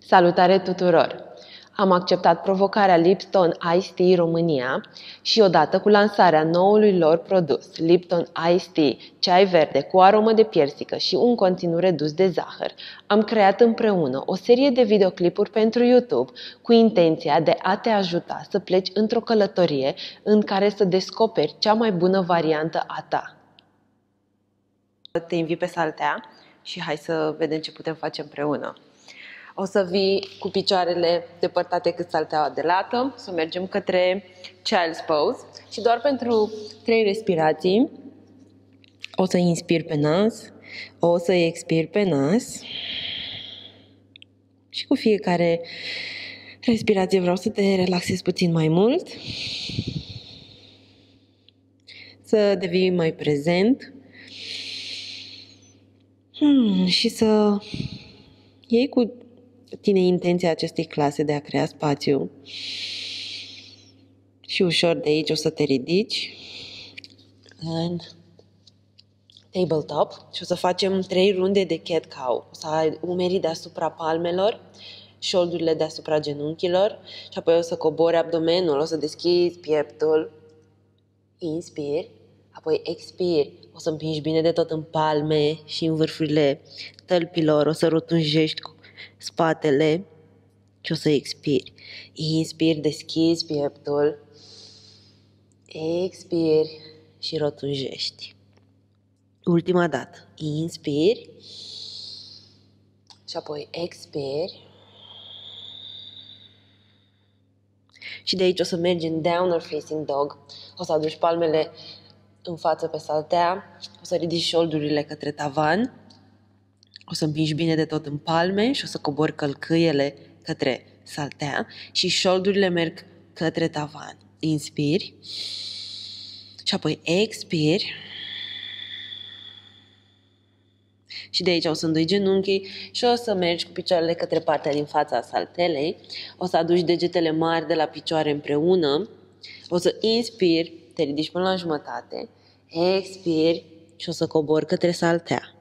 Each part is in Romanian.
Salutare tuturor! Am acceptat provocarea Lipton Ice Tea România și odată cu lansarea noului lor produs, Lipton Ice Tea, ceai verde cu aromă de piersică și un conținut redus de zahăr, am creat împreună o serie de videoclipuri pentru YouTube cu intenția de a te ajuta să pleci într-o călătorie în care să descoperi cea mai bună variantă a ta. Te invit pe saltea și hai să vedem ce putem face împreună. O să vii cu picioarele depărtate cât salteaua de lată, să mergem către Child's Pose și doar pentru 3 respirații o să inspir pe nas, o să expir pe nas și cu fiecare respirație vreau să te relaxezi puțin mai mult, să devii mai prezent și să iei cu tine intenția acestei clase de a crea spațiu și ușor de aici o să te ridici în tabletop și o să facem 3 runde de cat cow. O să ai umerii deasupra palmelor, șoldurile deasupra genunchilor și apoi o să cobori abdomenul, o să deschizi pieptul, inspiri, apoi expiri, o să împingi bine de tot în palme și în vârfurile tălpilor, o să rotunjești spatele și o să expiri. Inspiri, deschizi pieptul, expiri și rotunjești. Ultima dată. Inspiri și apoi expiri. Și de aici o să mergi în Downward Facing Dog. O să aduci palmele în față pe saltea, o să ridici șoldurile către tavan, o să împingi bine de tot în palme și o să cobori călcâiele către saltea și șoldurile merg către tavan. Inspiri și apoi expiri. Și de aici o să îndoi genunchii și o să mergi cu picioarele către partea din fața saltelei. O să aduci degetele mari de la picioare împreună. O să inspiri, te ridici până la jumătate. Expiri și o să cobori către saltea.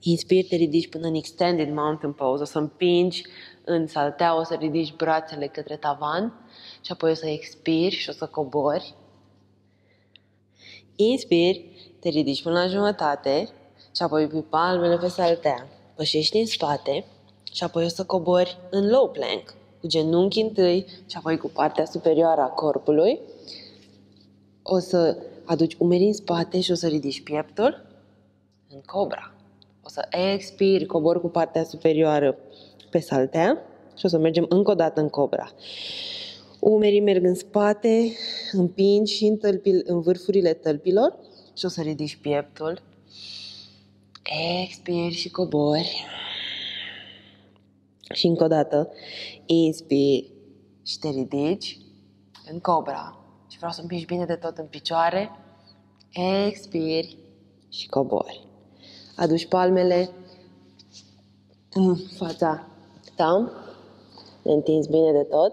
Inspiri, te ridici până în Extended Mountain Pose. O să împingi în saltea, o să ridici brațele către tavan și apoi o să expiri și o să cobori. Inspiri, te ridici până la jumătate și apoi pui palmele pe saltea. Pășești în spate și apoi o să cobori în low plank, cu genunchi întâi și apoi cu partea superioară a corpului. O să aduci umerii în spate și o să ridici pieptul în cobra. O să expiri, cobori cu partea superioară pe saltea și o să mergem încă o dată în cobra. Umerii merg în spate, împingi și în vârfurile tălpilor și o să ridici pieptul. Expiri și cobori. Și încă o dată inspiri și te ridici în cobra. Și vreau să împingi bine de tot în picioare. Expiri și cobori. Aduci palmele în fața ta. Le întinzi bine de tot.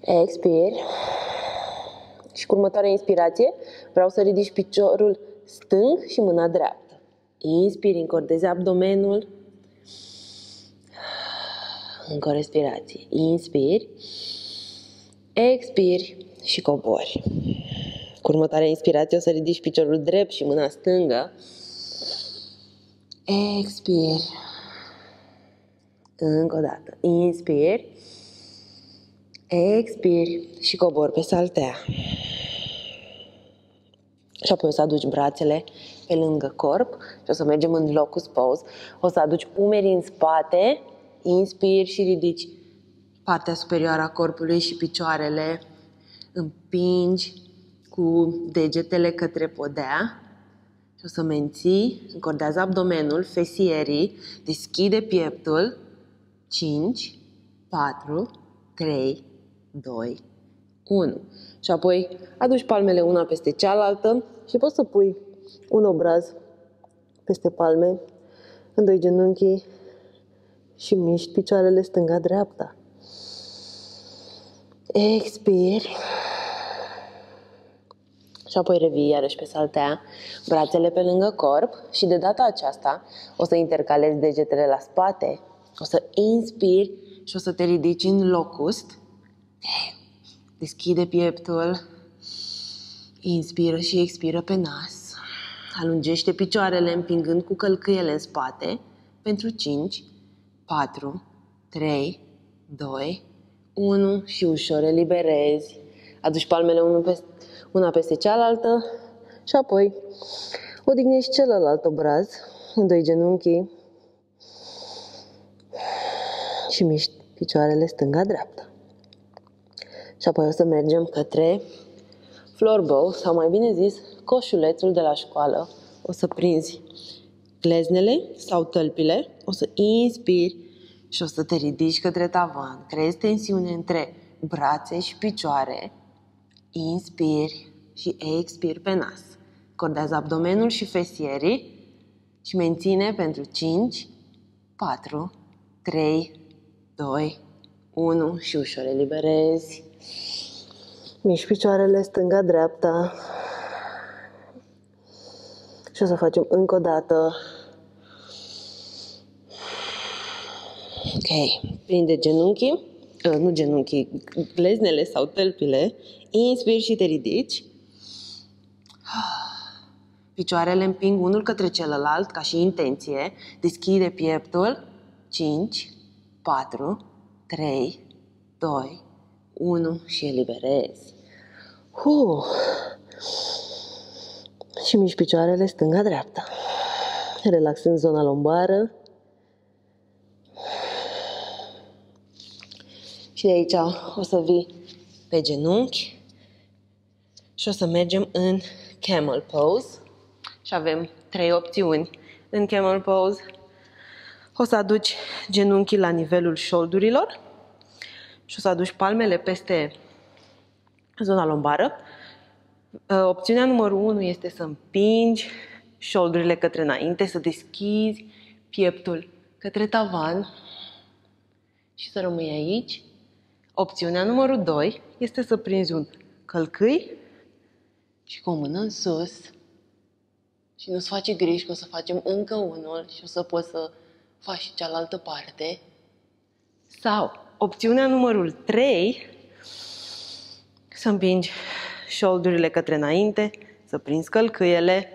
Expiri. Și cu următoarea inspirație vreau să ridici piciorul stâng și mâna dreaptă. Inspiri, încordezi abdomenul. Încă o respirație. Inspiri. Expiri și cobori. Cu următoarea inspirație o să ridici piciorul drept și mâna stângă. Expiri. Încă o dată. Inspiri. Expiri și cobori pe saltea. Și apoi o să aduci brațele pe lângă corp și o să mergem în locust pose. O să aduci umerii în spate, inspiri și ridici partea superioară a corpului și picioarele. Împingi cu degetele către podea și o să menții, încordează abdomenul, fesierii, deschide pieptul. 5, 4, 3, 2, 1. Și apoi aduci palmele una peste cealaltă și poți să pui un obraz peste palme, îndoi genunchii și miști picioarele stânga-dreapta. Expiri. Și apoi revii iarăși pe saltea, brațele pe lângă corp și de data aceasta o să intercalezi degetele la spate, O să inspiri și o să te ridici în locust. Deschide pieptul. Inspiră și expiră pe nas. Alungește picioarele împingând cu călcâiele în spate pentru 5, 4, 3, 2, 1 și ușor eliberezi. Aduci palmele una peste cealaltă și apoi odihnești celălalt obraz, îndoi genunchii și miști picioarele stânga-dreapta. Și apoi o să mergem către floor bow, sau mai bine zis, coșulețul de la școală. O să prinzi gleznele sau tălpile, o să inspiri și o să te ridici către tavan. Creezi tensiune între brațe și picioare. Inspiri și expiri pe nas. Cordează abdomenul și fesierii și menține pentru 5, 4, 3, 2, 1 și ușor eliberezi. Miști picioarele stânga-dreapta și o să facem încă o dată. Ok, prinde genunchii, nu genunchii, gleznele sau tălpile. Inspiri și te ridici. Picioarele împing unul către celălalt ca și intenție. Deschide pieptul. 5, 4, 3, 2, 1 și eliberezi. Și miști picioarele stânga-dreapta. Relaxând zona lombară. Și de aici o să vii pe genunchi și o să mergem în camel pose. Și avem 3 opțiuni. În camel pose o să aduci genunchii la nivelul șoldurilor și o să aduci palmele peste zona lombară. Opțiunea numărul 1 este să împingi șoldurile către înainte, să deschizi pieptul către tavan și să rămâi aici. Opțiunea numărul 2 este să prinzi un călcâi și cu o mână în sus și nu-ți face griji că o să facem încă unul și o să poți să faci și cealaltă parte. Sau opțiunea numărul 3, să împingi șoldurile către înainte, să prinzi călcâiele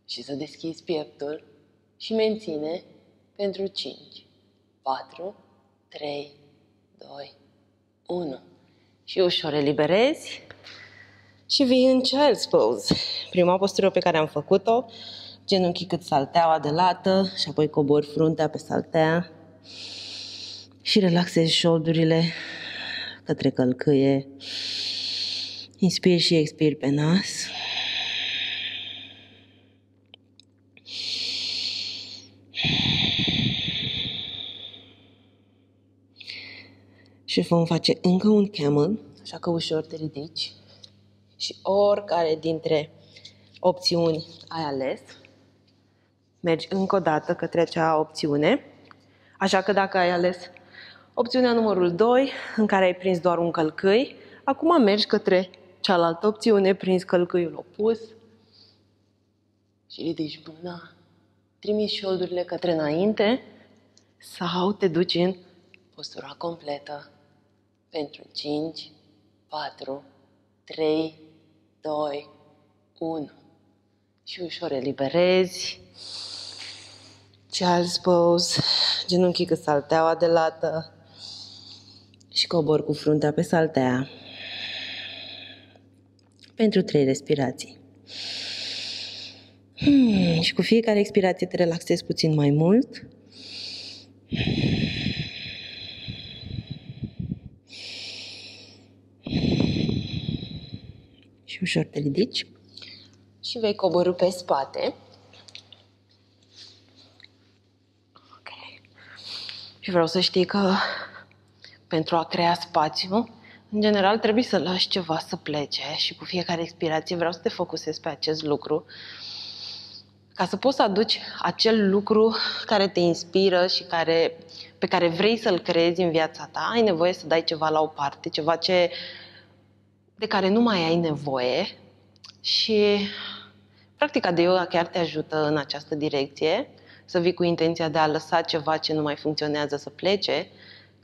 și să deschizi pieptul și menține pentru 5, 4, 3, 2, 1. Și ușor eliberezi și vii în Child's Pose. Prima postură pe care am făcut-o, genunchii cât salteaua de lată și apoi cobori fruntea pe saltea și relaxezi șoldurile către călcâie. Inspiri și expiri pe nas. Și vom face încă un camel, așa că ușor te ridici. Și oricare dintre opțiuni ai ales, mergi încă o dată către acea opțiune. Așa că dacă ai ales opțiunea numărul 2, în care ai prins doar un călcâi, acum mergi către cealaltă opțiune, prins călcâiul opus și ridici mâna, trimiți șoldurile către înainte sau te duci în postura completă pentru 5, 4, 3, 2, 1 și ușor eliberezi. Child's Pose, genunchii cât salteaua de lată și cobor cu fruntea pe saltea pentru 3 respirații. Și cu fiecare expirație te relaxezi puțin mai mult. Și ușor te ridici și vei coborî pe spate. Okay. Și vreau să știi că pentru a crea spațiu, în general trebuie să lași ceva să plece și cu fiecare expirație vreau să te focusezi pe acest lucru ca să poți să aduci acel lucru care te inspiră și pe care vrei să-l creezi în viața ta. Ai nevoie să dai ceva la o parte, ceva de care nu mai ai nevoie și practica de yoga chiar te ajută în această direcție, să vii cu intenția de a lăsa ceva ce nu mai funcționează să plece,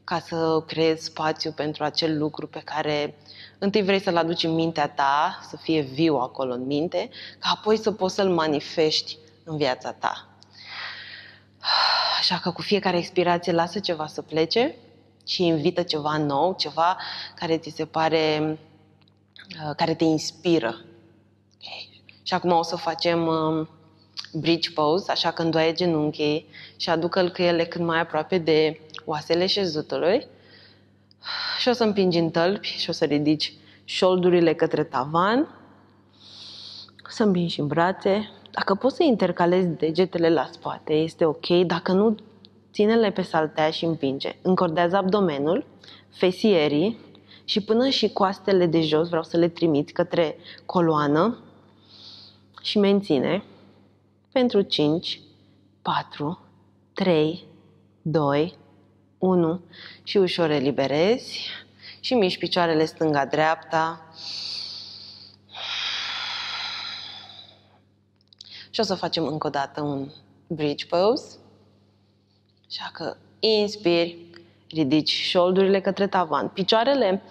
ca să creezi spațiu pentru acel lucru pe care întâi vrei să-l aduci în mintea ta, să fie viu acolo în minte, ca apoi să poți să-l manifesti în viața ta. Așa că cu fiecare expirație lasă ceva să plece și invită ceva nou, ceva care ți se pare, care te inspiră. Okay. Și acum o să facem bridge pose, așa că îndoaie genunchii și adu călcâiele cât mai aproape de oasele șezutului și o să împingi în tălpi și o să ridici șoldurile către tavan, să împingi în brațe. Dacă poți să intercalezi degetele la spate, este ok. Dacă nu, ține-le pe saltea și împinge. Încordează abdomenul, fesierii și până și coastele de jos vreau să le trimiți către coloană și menține pentru 5, 4, 3, 2, 1 și ușor eliberezi și miști picioarele stânga-dreapta. Și o să facem încă o dată un bridge pose. Așa că inspiri, ridici șoldurile către tavan. Picioarele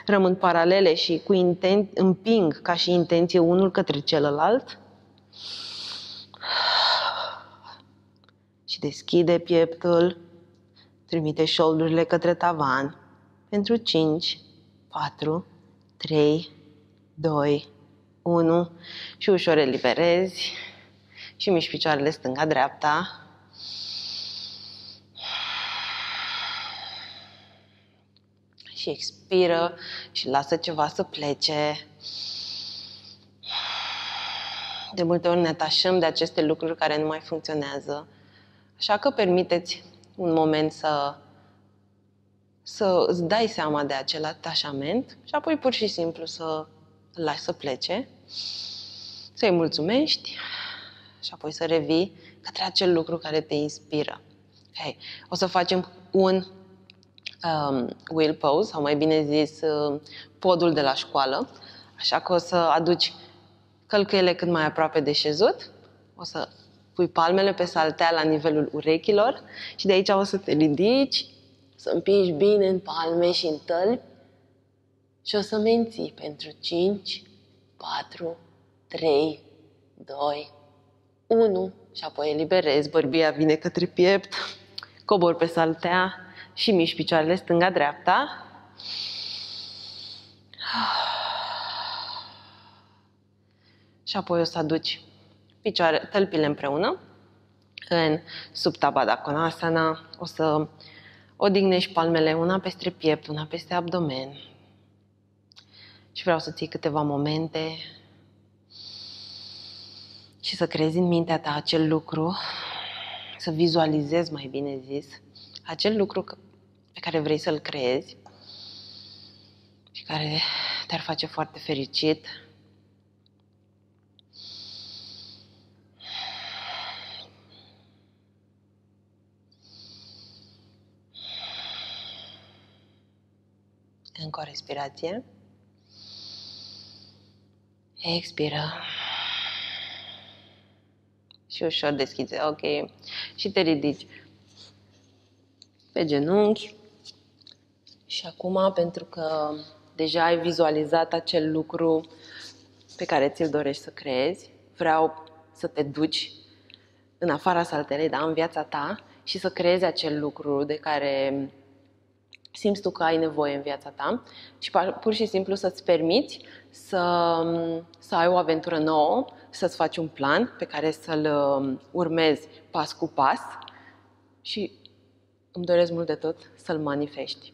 rămân paralele și împing ca și intenție unul către celălalt. Și deschide pieptul. Trimite șoldurile către tavan. Pentru 5, 4, 3, 2, 1 și ușor eliberezi. Și miști picioarele stânga-dreapta. Și expiră și lasă ceva să plece. De multe ori ne atașăm de aceste lucruri care nu mai funcționează. Așa că permiteți un moment să îți dai seama de acel atașament și apoi pur și simplu să îl lași să plece, să-i mulțumești și apoi să revii către acel lucru care te inspiră. Okay. O să facem un wheel pose, sau mai bine zis podul de la școală, așa că o să aduci călcâiele cât mai aproape de șezut, o să pui palmele pe saltea la nivelul urechilor și de aici o să te ridici, să împingi bine în palme și în tălpi și o să menții pentru 5, 4, 3, 2, 1 și apoi eliberezi, bărbia vine către piept, cobor pe saltea și miști picioarele stânga-dreapta. Și apoi o să aduci tălpile împreună în Supta Baddha Konasana. O să odihnești palmele una peste piept, una peste abdomen. Și vreau să ții câteva momente și să crezi în mintea ta acel lucru, să vizualizezi, mai bine zis, acel lucru pe care vrei să-l creezi și care te-ar face foarte fericit. Încă o respirație. Expiră. Și ușor deschizi. Ok. Și te ridici pe genunchi. Și acum, pentru că deja ai vizualizat acel lucru pe care ți-l dorești să creezi, vreau să te duci în afara saltelei, da, în viața ta și să creezi acel lucru de care simți tu că ai nevoie în viața ta și pur și simplu să-ți permiți să ai o aventură nouă, să-ți faci un plan pe care să-l urmezi pas cu pas și îmi doresc mult de tot să-l manifesti.